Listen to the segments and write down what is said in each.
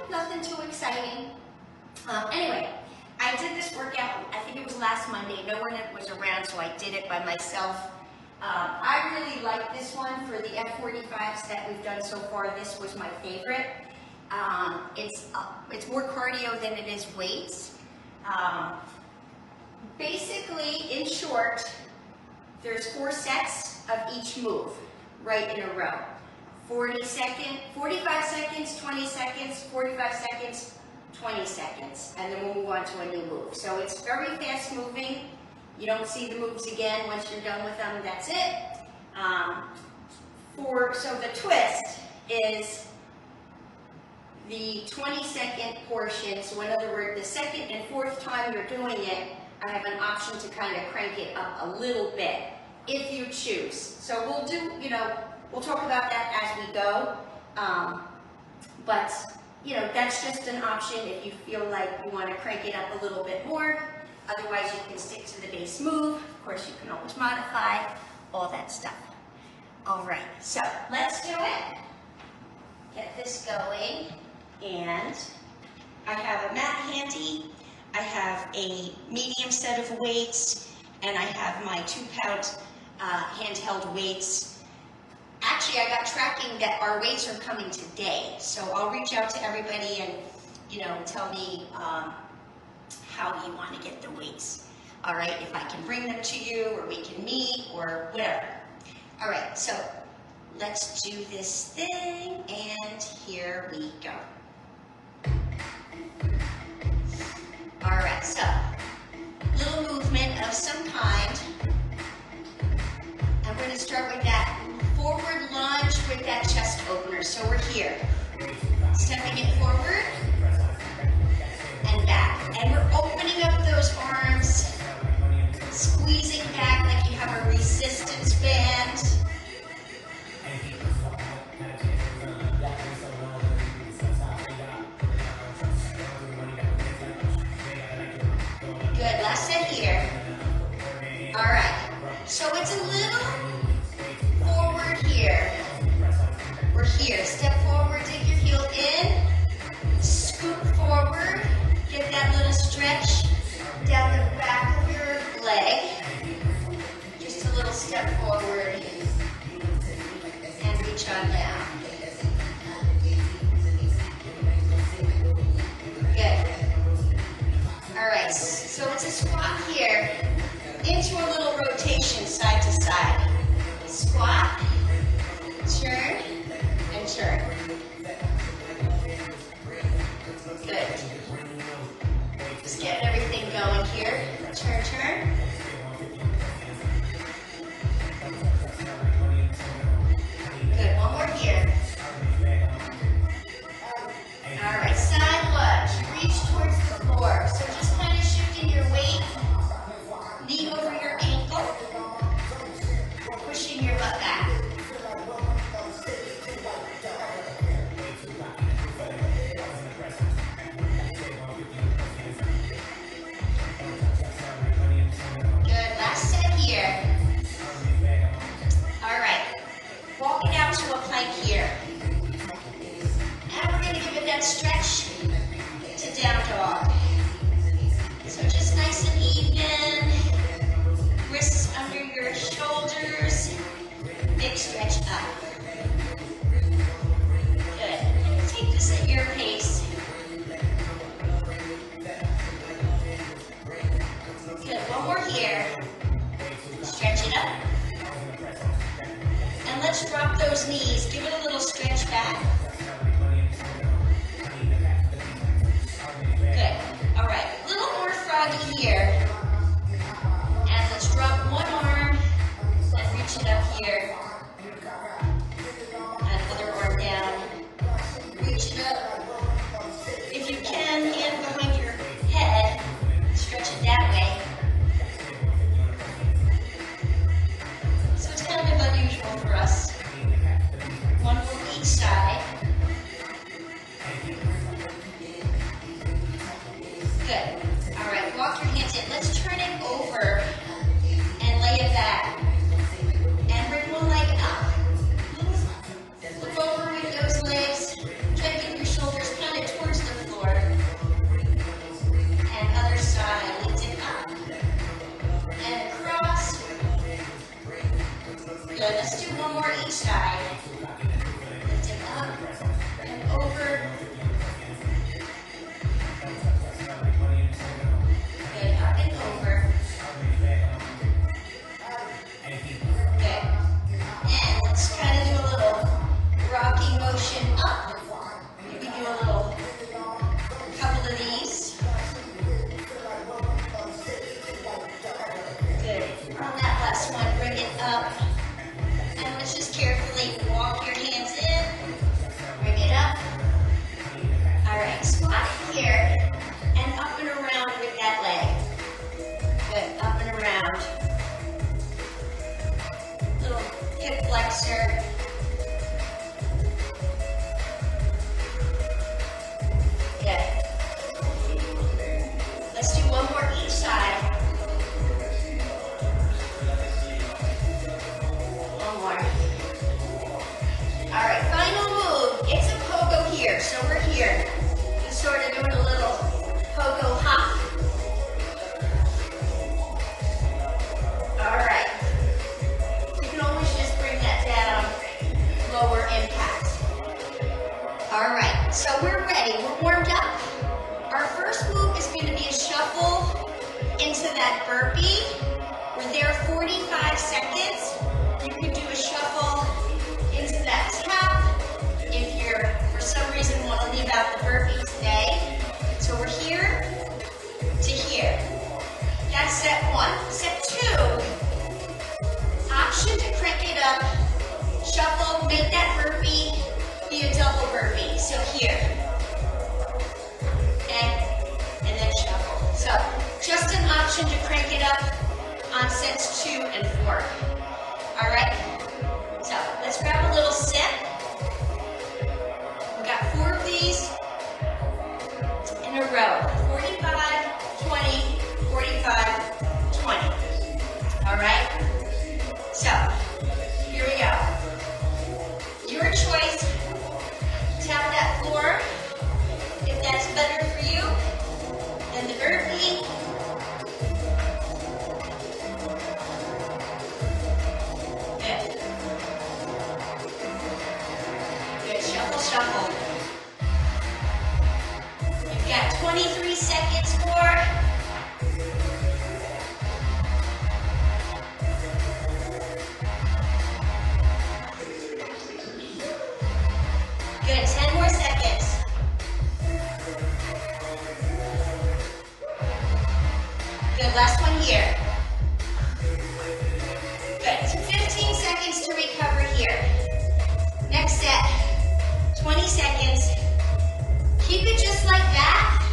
nothing too exciting. Anyway, I did this workout, I think it was last Monday. No one was around, so I did it by myself. I really like this one for the F45s that we've done so far. This was my favorite. It's more cardio than it is weights. Basically, in short, there's 4 sets of each move, right in a row. 45 seconds, 20 seconds, 45 seconds, 20 seconds, and then we'll move on to a new move. So it's very fast moving. You don't see the moves again once you're done with them, that's it. So the twist is the 20-second portion. So in other words, the second and fourth time you're doing it, I have an option to kind of crank it up a little bit, if you choose. So we'll do, we'll talk about that as we go. But, that's just an option if you feel like you want to crank it up a little bit more. Otherwise, you can stick to the base move. Of course, you can always modify, all that stuff. All right, so let's do it. Get this going. And I have a mat handy. I have a medium set of weights, and I have my 2-pound handheld weights. Actually, I got tracking that our weights are coming today, so I'll reach out to everybody and, tell me how you want to get the weights. All right, if I can bring them to you, or we can meet, or whatever. All right, so let's do this thing, and here we go. All right, so little movement of some kind. I'm going to start with that forward lunge with that chest opener. So we're here, stepping it forward and back. And we're opening up those arms, squeezing back like you have a resistance band. Good, last set here. All right, so it's a little forward here. We're here, step forward, dig your heel in, scoop forward, get that little stretch down the back of your leg. Just a little step forward and reach on down. Good. All right, so it's a squat here, into a little rotation side to side. Squat, turn, and turn. Good. Just getting everything going here. Turn, turn. Good, one more here. All right, side lunge, reach towards the floor. So just kind of shifting your weight, knee over your ankle, pushing your butt back. Good, last set here. All right, walk it out to a plank here. And we're going to give it that stretch to down dog. So just nice and even, wrists under your shoulders, big stretch up. Good, take this at your pace. Good, one more here. Stretch it up. And let's drop those knees, give it a little stretch back. Good. All right, a little more froggy here. And let's drop one arm and reach it up here. All right, so we're ready. We're warmed up. Our first move is going to be a shuffle into that burpee. We're there 45 seconds. You can do a shuffle into that tap if you're, for some reason, want to leave out the burpee today. So we're here to here. That's set one. Set two, option to crank it up, shuffle, make that burpee be a double burpee. So here, and then shuffle. So just an option to crank it up on sets 2 and 4. All right, so let's grab a little sip. We got 4 of these in a row. 45, 20, 45, 20. All right, so here we go. Your choice. Tap that floor if that's better for you. Then the burpee. Good. Good. Shuffle, shuffle. You've got 23 seconds more. Good, 10 more seconds. Good, last one here. Good, 15 seconds to recover here. Next set, 20 seconds. Keep it just like that,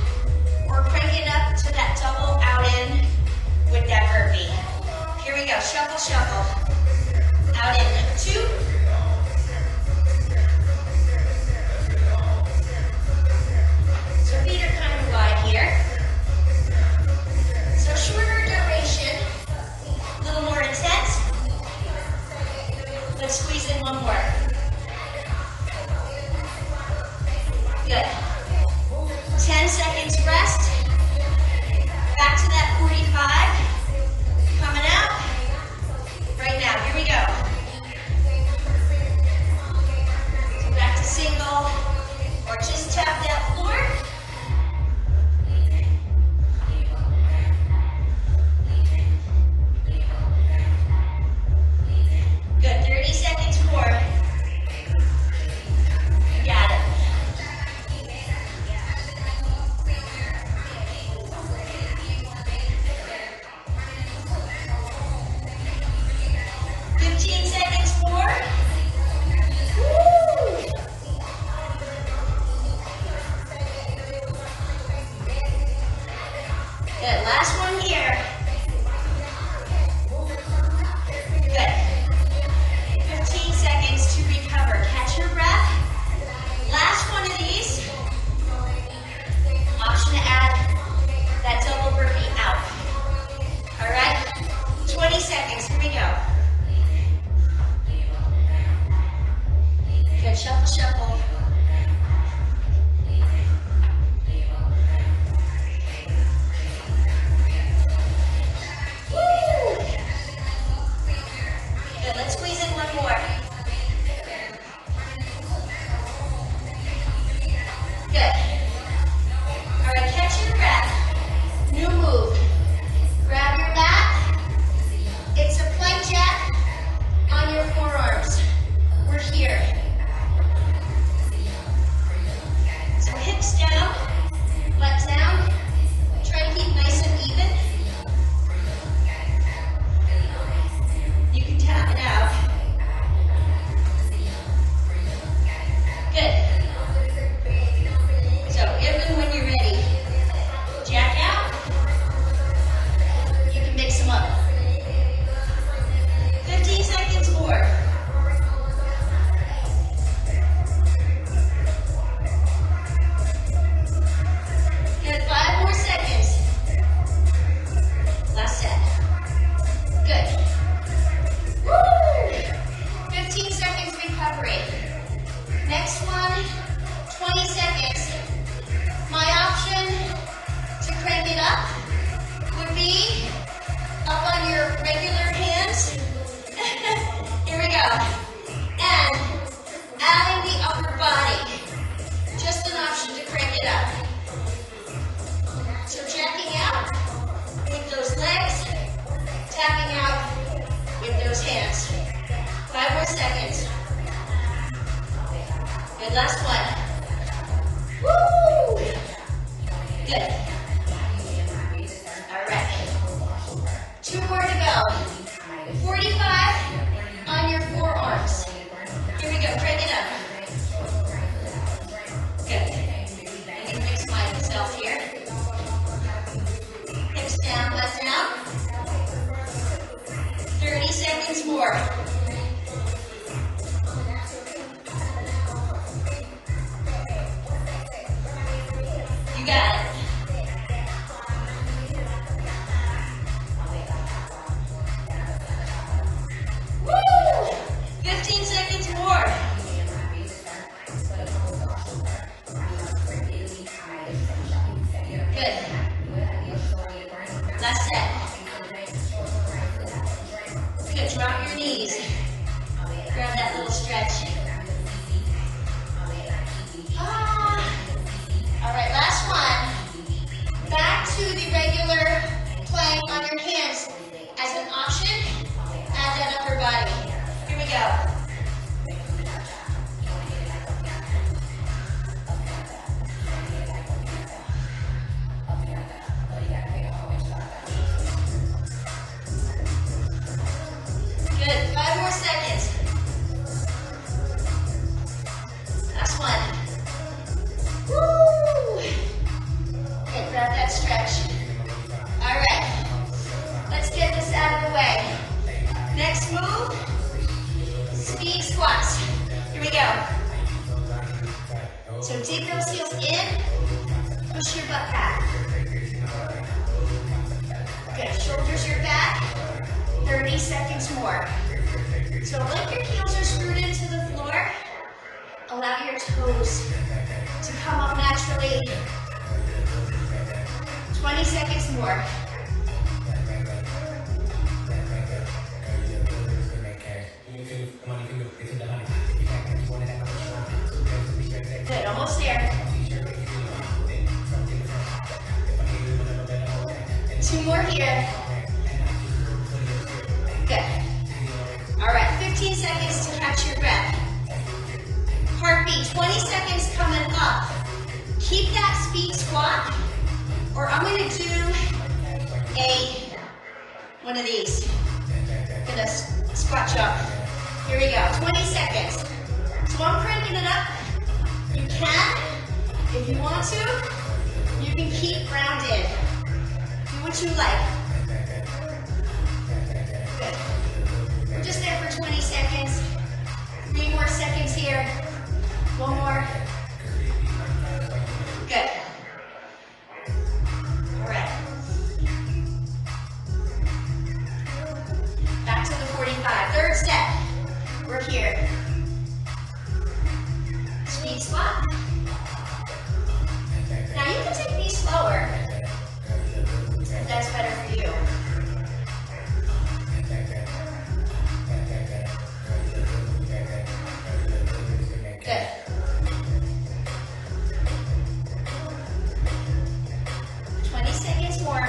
or crank it up to that double out in with that burpee. Here we go, shuffle, shuffle. Out in, 2, feet are kind of wide here. So shorter duration, a little more intense. Let's squeeze in one more. Good. 10 seconds rest. Back to that 45. Coming out. Right now, here we go. So back to single, or just tap that floor. Good, 30 seconds more. Got it. go. So dig those heels in, push your butt back. Good, shoulders are back, 30 seconds more. So like your heels are screwed into the floor, allow your toes to come up naturally. 20 seconds more. Good, almost there. 2 more here. Good. All right, 15 seconds to catch your breath. Heartbeat, 20 seconds coming up. Keep that speed squat, or I'm gonna do one of these. Gonna squat jump. Here we go, 20 seconds. So I'm cranking it up. You can, if you want to, you can keep grounded. Do what you like. Good. We're just there for 20 seconds. 3 more seconds here. 1 more. Good. All right. Back to the 45. Third step. We're here. Speed squat. Now you can take these slower. If that's better for you. Good. More.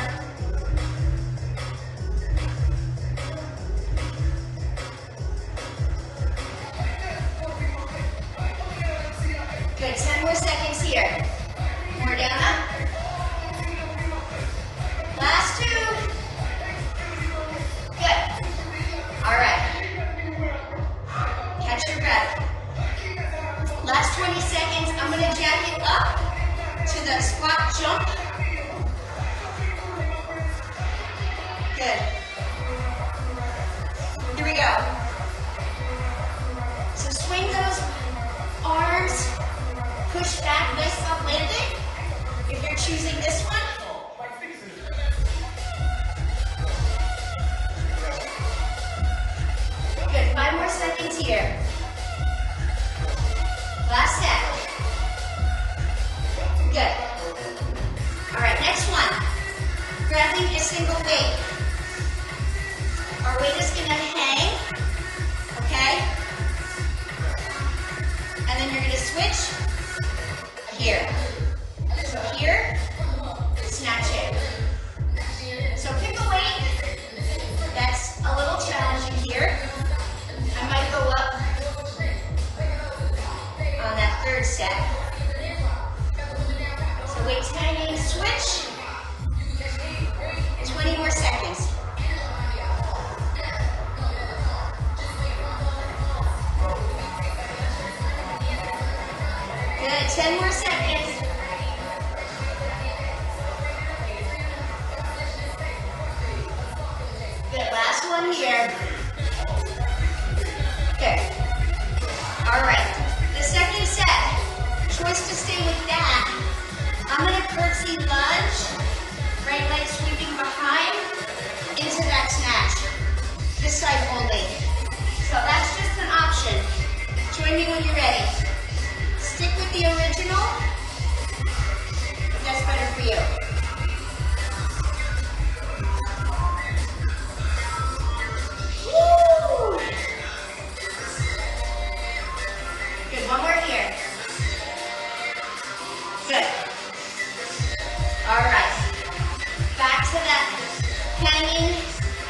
Good, 10 more seconds here. More down up. Last 2. Good. All right. Catch your breath. Last 20 seconds, I'm going to jack it up to the squat jump. Good. Here we go. So swing those arms, push back, nice soft landing. If you're choosing this one. Good, 5 more seconds here. Last set. Good. All right, next one. Grabbing a single weight. Our weight is going to hang, okay? And then you're going to switch here. So here, snatch it. So pick a weight that's a little challenging here. I might go up on that third set. So weight's hanging, switch. 20 more seconds. Good, 10 more seconds. Good, last one here. Good. All right, the second set, choice to stay with that. I'm gonna curtsy lunge, right leg sweeping behind, into that snatch. This side only. So that's just an option. Join me when you're ready. Stick with the original, if that's better for you. Woo! Good, one more here. Good. All right. Back to that hanging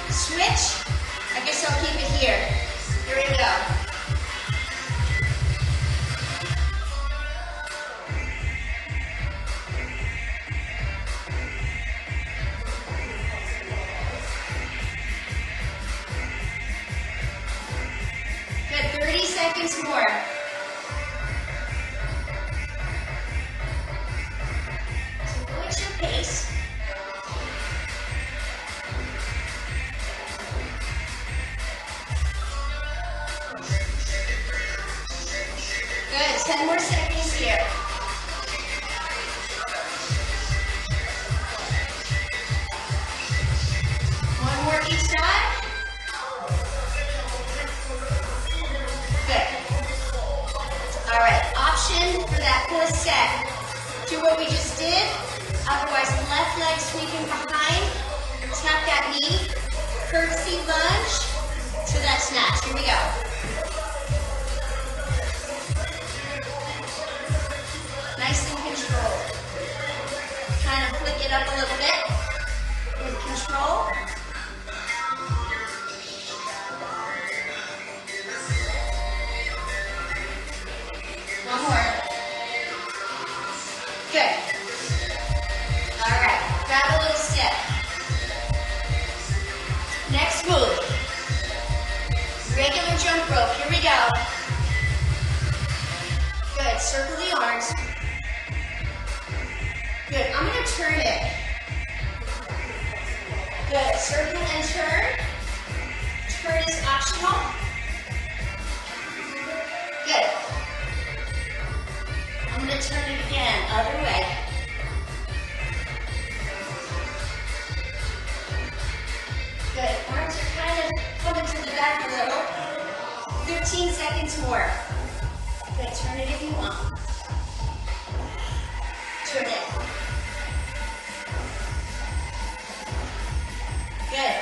switch. I guess I'll keep it here. Here we go. Good, 30 seconds more. So go at your pace. Do what we just did. Otherwise, left leg sweeping behind. Tap that knee. Curtsy lunge to that snatch. Here we go. Nice and controlled. Kind of flick it up a little bit with control. One more. Good. All right, grab a little step. Next move. Regular jump rope, here we go. Good, circle the arms. Good, I'm gonna turn it. Good, circle and turn. Turn is optional. Good. I'm gonna turn it again, other way. Good, arms are kind of coming to the back a little. 15 seconds more. Good, turn it if you want. Turn it. Good.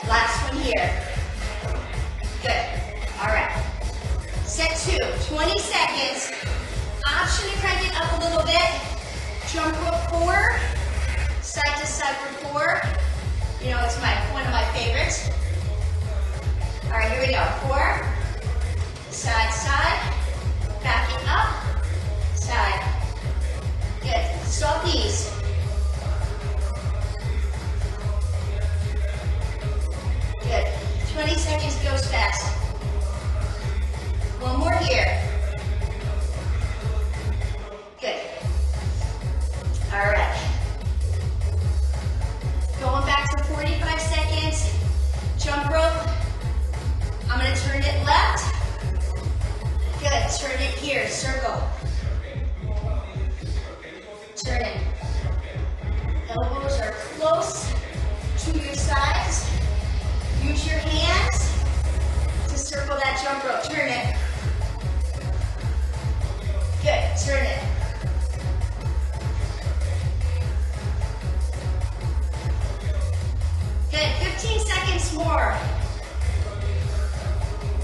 Last one here. Good. All right. Set 2, 20 seconds. Option to crank it up a little bit. Jump rope 4. Side to side for 4. You know, it's one of my favorites. All right, here we go. 4. Side, side. Back it up. Side. Good. Stop these. Good. 20 seconds goes fast. One more here. Good. All right. Going back to 45 seconds. Jump rope. I'm going to turn it left. Good. Turn it here. Circle. Turn it. Elbows are close to your sides. Use your hands to circle that jump rope. Turn it. Good. Turn it. Good. 15 seconds more.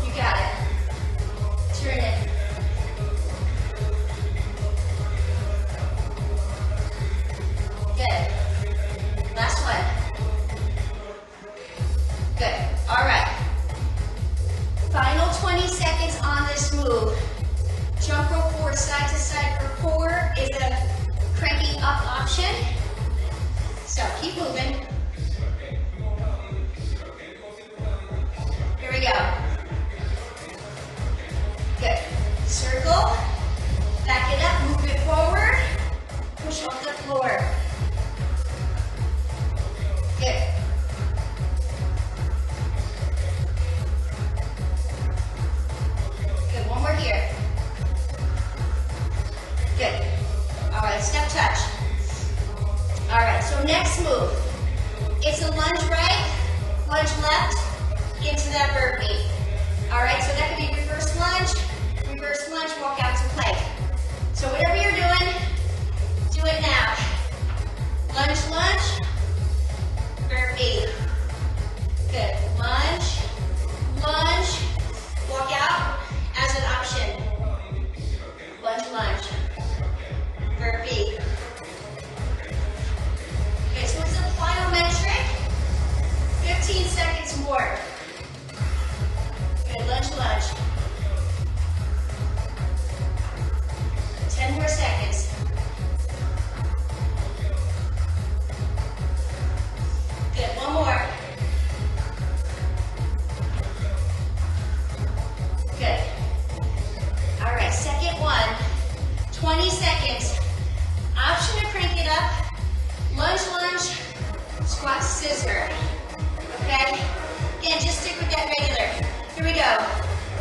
You got it. Turn it. Good. Last one. Good. All right. Final 20 seconds on this move. Jump rope 4 side to side for 4 is a cranking up option. So keep moving. Here we go. Good. Circle. Back it up. Move it forward. Push off the floor. Good. Good. One more here. Good. All right. Step touch. All right. So next move. It's a lunge right, lunge left, into that burpee. All right, so that could be reverse lunge, walk out to plank. So whatever you're doing, do it now. Lunge, lunge, burpee. Good. Lunge, lunge, walk out as an option. Lunge, lunge, burpee. Okay, so it's a plyometric. 15 seconds more. Good, lunge, lunge. 10 more seconds. Good, one more. Good. All right, second one. 20 seconds. Option to crank it up. Lunge, lunge, squat, scissor. Okay? Again, just stick with that regular. Here we go.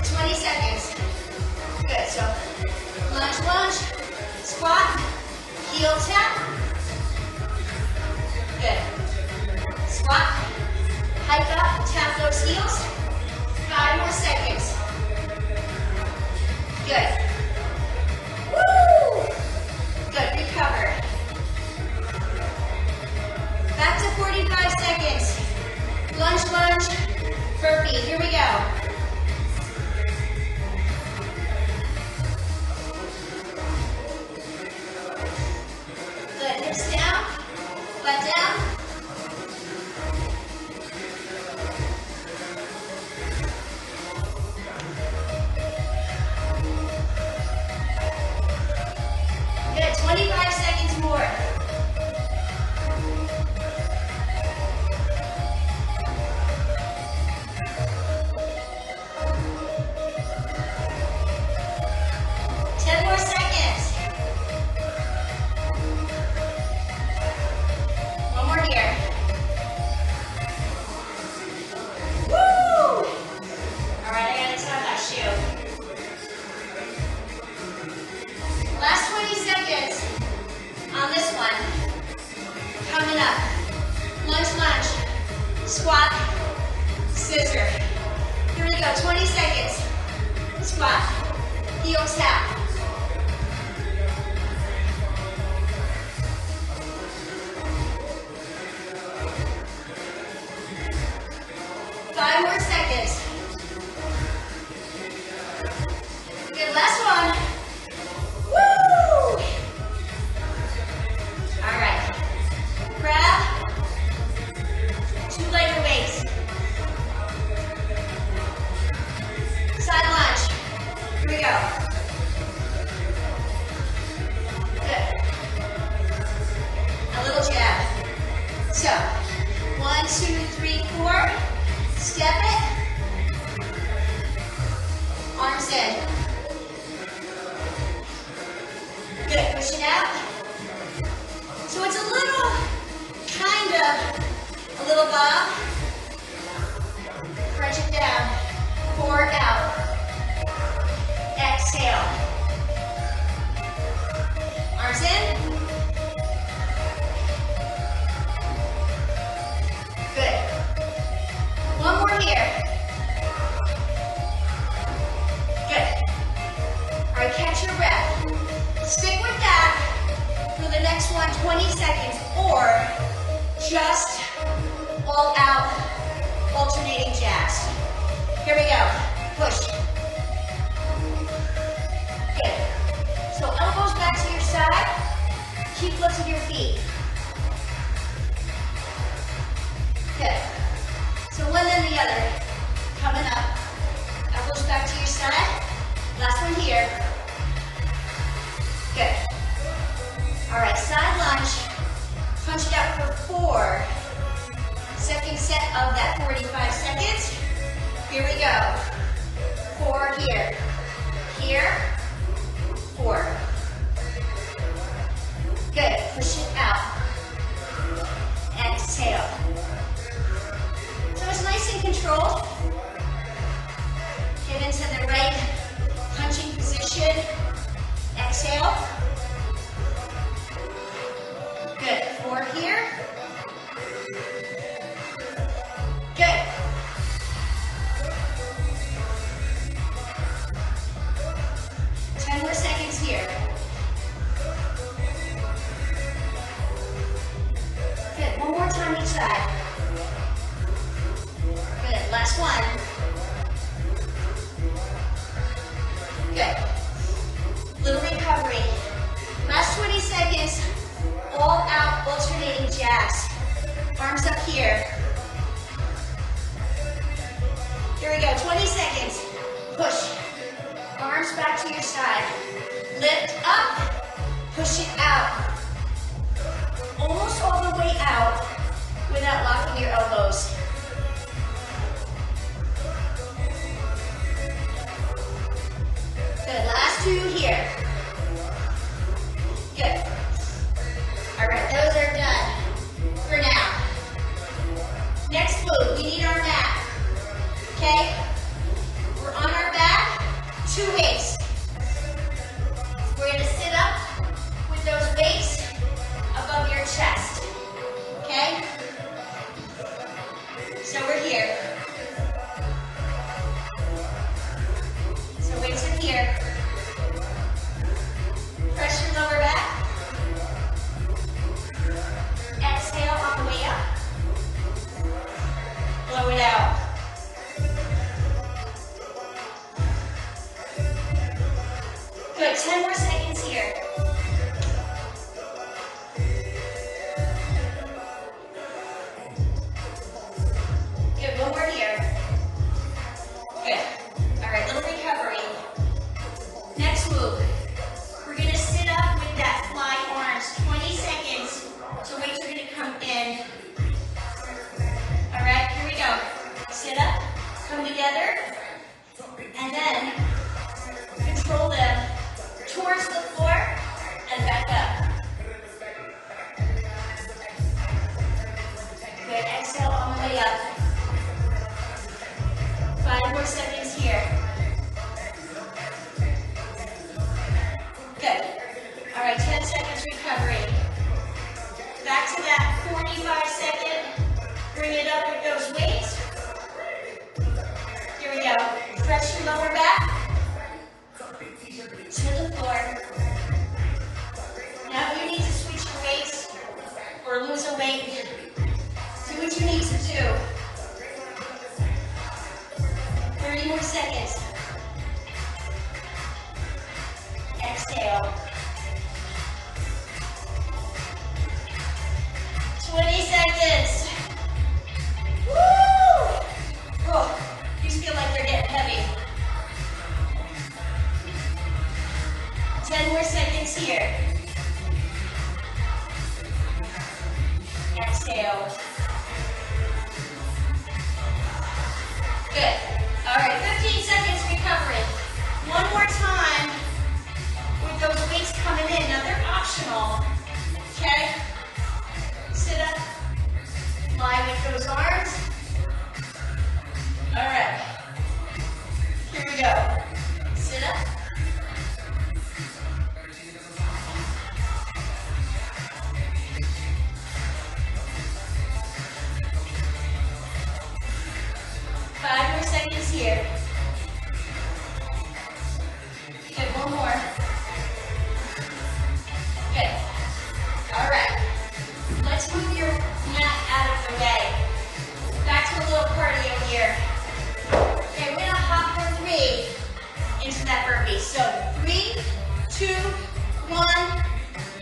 20 seconds. Good, so lunge, lunge, squat, heel tap. Good. Squat, hike up, tap those heels. 5 more seconds. Good. Woo! 20 seconds on this one. Coming up. Lunge, lunge. Squat, scissor. Here we go, 20 seconds. Squat, heel tap. Five more seconds. Good, last one. Woo! All right. Grab 2 lighter weights. Side lunge. Here we go. Good. A little jab. So, 1, 2, 3, 4. Step it. Arms in. Good. Push it out. So it's a little, a little bob. Crunch it down. Forward out. Exhale. Arms in. Good. One more here. Good. All right, catch your breath. Stick with that for the next one, 20 seconds, or just all out alternating jabs. Here we go. Push. Good. So elbows back to your side. Keep lifting your feet. Good. So one then the other. Coming up. Elbows back to your side. Last one here. Good. All right, side lunge. Punch it out for 4. Second set of that 45 seconds. Here we go. 4 here. Here. 4. Good. Push it out. Exhale. So it's nice and controlled. Get into the right punching position. Exhale. Good. 4 here. Good. More seconds here. Good. One more time each side. Good. Last one. Good. Little recovery. Last 20 seconds. All out alternating jabs. Arms up here. Here we go. 20 seconds. Push. Arms back to your side. Lift up, push it out. Almost all the way out without locking your elbows. Good, last 2 here. Good. All right, those are done for now. Next move, we need our mat, okay? We're on our back. 2 weights. We're going to sit up with those weights above your chest. Okay? So we're here. So weights are here. Press your lower back. Exhale on the way up. Blow it out. Good, 10 more seconds here. Good, one more here. Good. All right, little recovery. Next move. We're going to sit up with that fly arms. 20 seconds. So weights are going to come in. All right, here we go. Sit up, come together, and then control them towards the floor and back up. Good, exhale on the way up. 5 more seconds here. Good. All recovery. Back to that 45-second. Bring it up with those weights. Here we go. Press your lower back to the floor. Now if you need to switch your weights or lose a weight, do what you need to do. 30 more seconds. Exhale. 20 seconds. Woo! Oh, these feel like they're getting heavy. 10 more seconds here. Exhale. Good. All right, 15 seconds recovery. One more time with those weights coming in. Now they're optional. Okay? Sit up. Lie with those arms. All right. Here we go. Sit up. Five more seconds here. Good, one more. Good. All right. Let's move your mat out of the way. Back to a little cardio here. Okay, we're gonna hop for 3 into that burpee. So 3, 2, 1,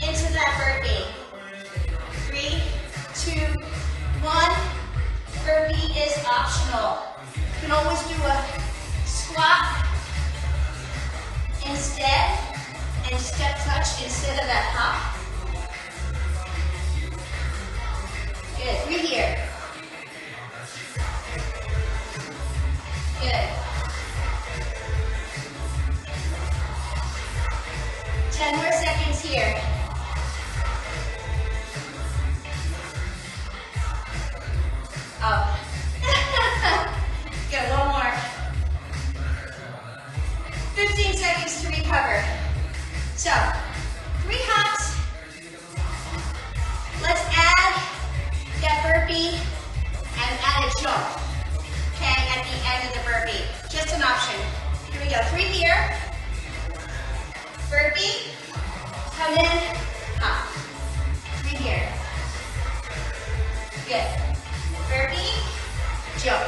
into that burpee. 3, 2, 1. Burpee is optional. You can always do a squat instead and step touch instead of that hop. Good, 3 here. Good. 10 more seconds here. Oh. Good, one more. 15 seconds to recover. So, 3 hops. Let's add that burpee and add a jump. Okay, at the end of the burpee. Just an option. Here we go. 3 here. Burpee. Come in. Hop. 3 here. Good. Burpee. Jump.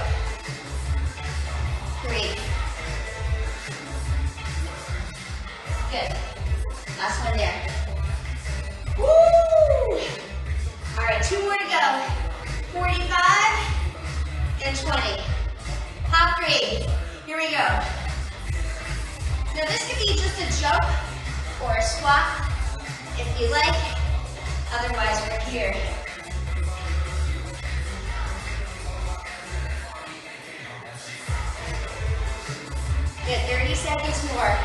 3. Good. Last one there. Woo! All right, 2 more to go. 45 and 20. Hop 3. Here we go. Now this could be just a jump or a squat if you like. Otherwise, we're here. Good, 30 seconds more.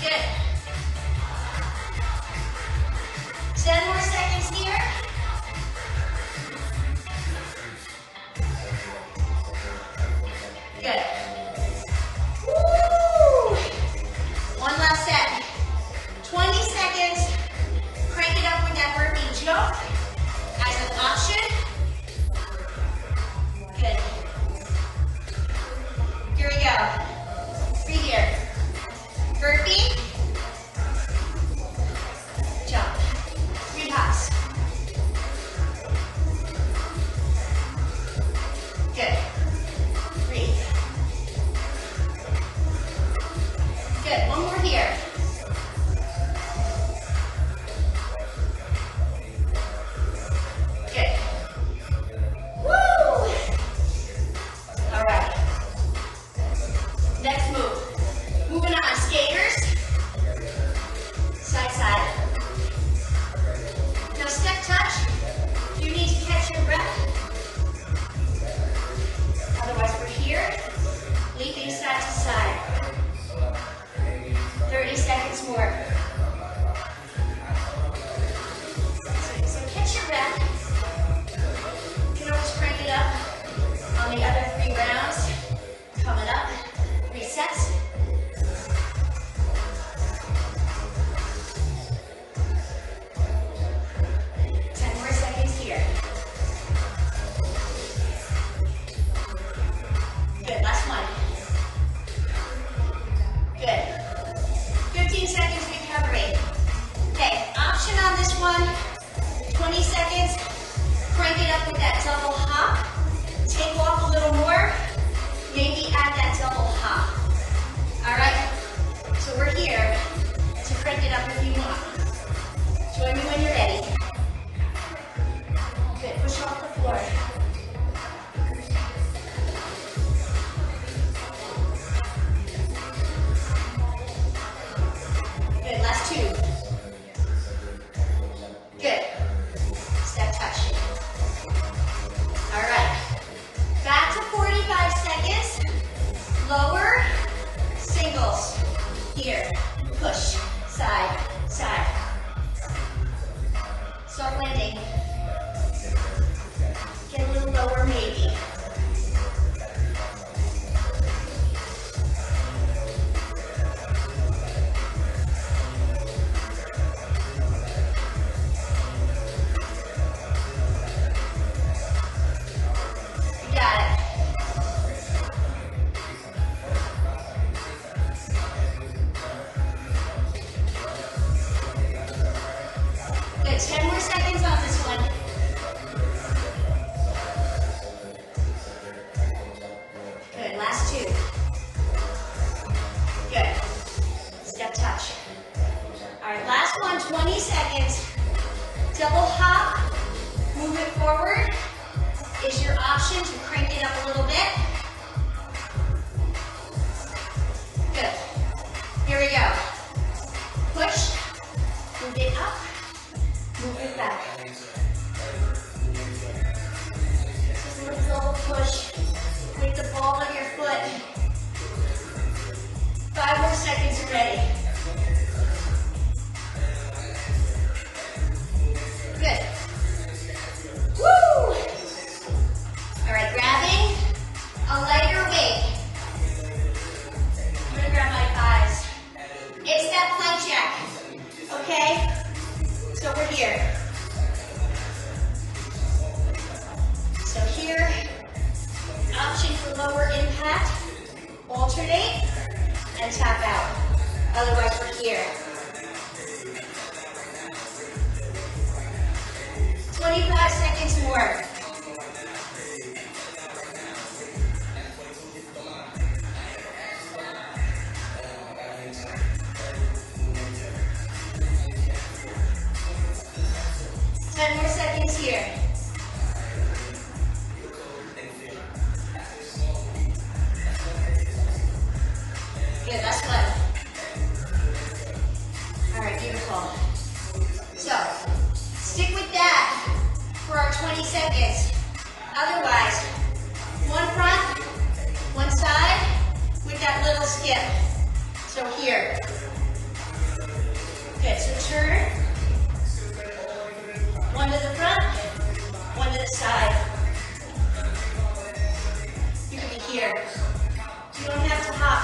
Good. 10 more seconds here. Good. Woo! One last set. 20 seconds. Crank it up with that burpee jump as an option. Good. Here we go. 3 here. Burpee. Jump. 3 hops. Good. 3. one, 20 seconds. Crank it up with that double hop. Take off a little more. Maybe add that double hop. All right? So we're here to crank it up if you want. Join me when you're ready. Good, push off the floor. Good, last two. Good. Step touch. All right. Back to 45 seconds. Lower, singles. Here, push, side, side. Soft landing. Get a little lower maybe. You got it. Good, 10 more seconds on this one. Good, last two. Good. Step touch. All right, last one, 20 seconds. Double hop, move it forward. Is your option to crank it up a little bit. Good. Here we go. Push, move it up, move it back. Just a little double push with the ball of your foot. 5 more seconds, you're ready. Good. Woo! All right, grabbing a lighter weight. I'm gonna grab my thighs. It's that plank jack, okay? So we're here. So here, option for lower impact, alternate, and tap out. Otherwise, we're here. 25 seconds more. Here. Good, last one. All right, beautiful. So, stick with that for our 20 seconds. Otherwise, one front, one side, with that little skip. So here. Good, so turn. One to the front, one to the side. You can be here. You don't have to hop.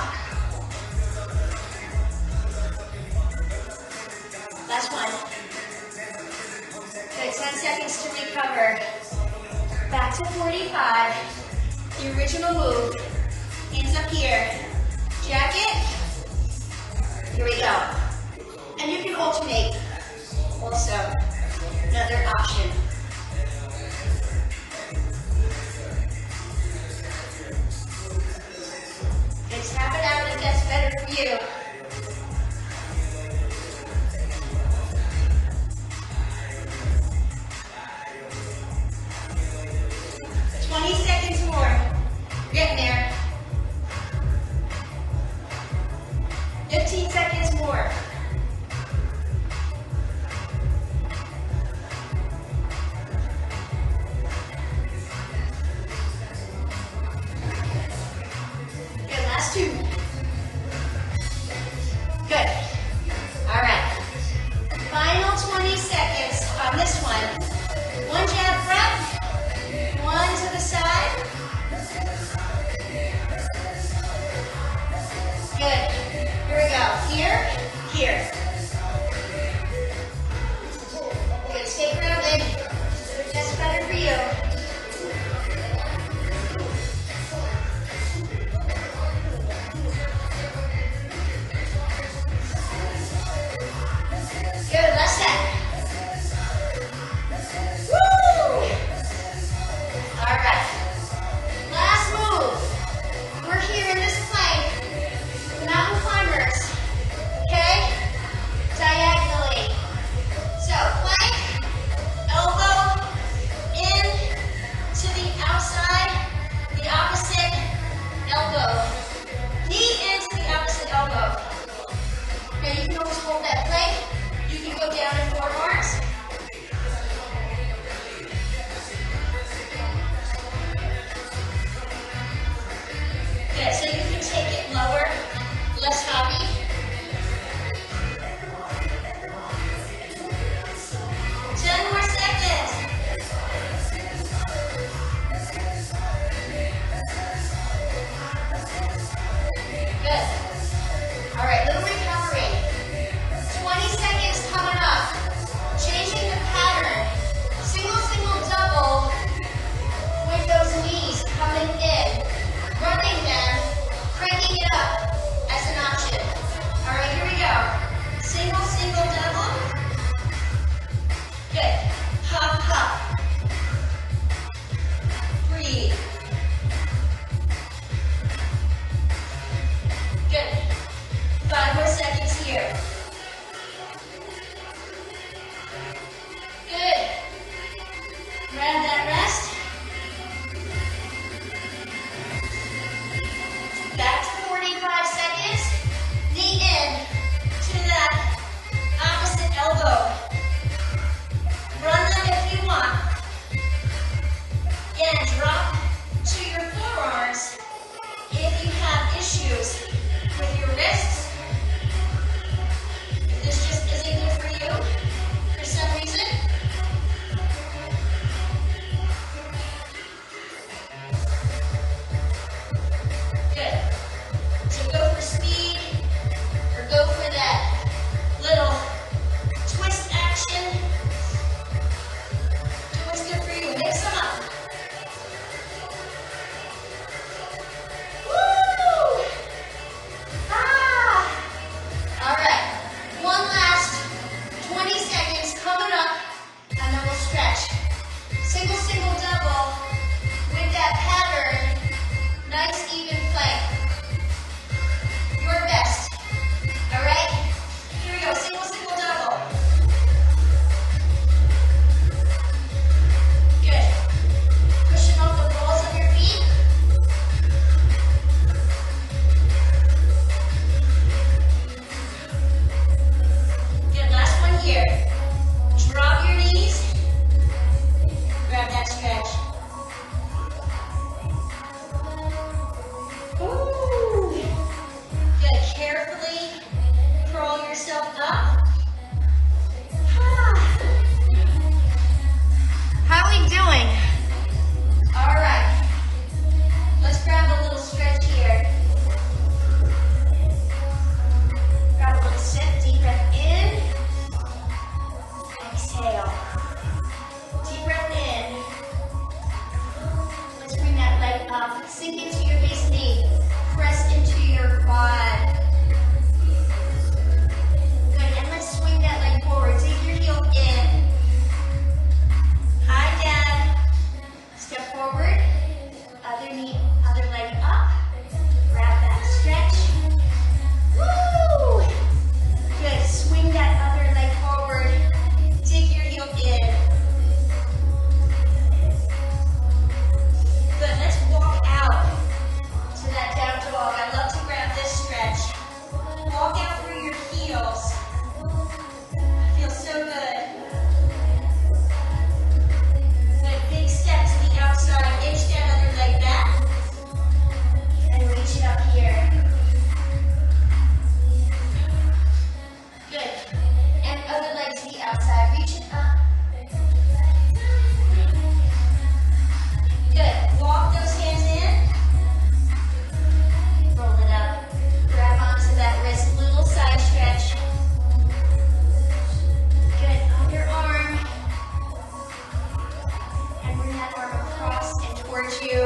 Last one. Good, 10 seconds to recover. Back to 45. The original move. Hands up here. Jacket. Here we go. And you can alternate also. Another option. Okay, tap it out if that's better for you. Grab that rest. Back to 45 seconds. Knee in to that opposite elbow. Run them if you want. Again, drop to your forearms if you have issues with your wrists. If this just isn't good for you for some reason. Good. So go for speed or go for that little twist action. Do what's good for you. Mix them up. Woo! Ah! All right. One last 20 seconds coming up, and then we'll stretch. Single, single, double with that pattern. Nice even plank. Your best. All right? Here we go. Single, single, double. Good. Pushing off the balls of your feet. Good. Last one here. Drop your knees. Grab that stretch. Ooh. Good. Carefully crawl yourself up. How are we doing? All right. Let's grab a little stretch here. Grab a little sip. Deep breath in. Exhale. Deep breath in. Let's bring that leg up. Sink into your base knee. Press into your quad. Good. And let's swing that leg forward. Take your heel in. Hi, Dad. Step forward. Other knee, other leg up. Grab that stretch. Woo! Good. Swing that other leg forward. Take your heel in. Good. Let's walk out to that down dog. I love to grab this stretch. Walk out through your heels. Feels so good. Good. Big step to the outside. Inch that other leg back. And reach it up here. Good. And other leg to the outside. Reach it up. Good. Walk those hands in. Roll it up. Grab onto that wrist. Little side stretch. Good. Other arm. And bring that arm across and towards you.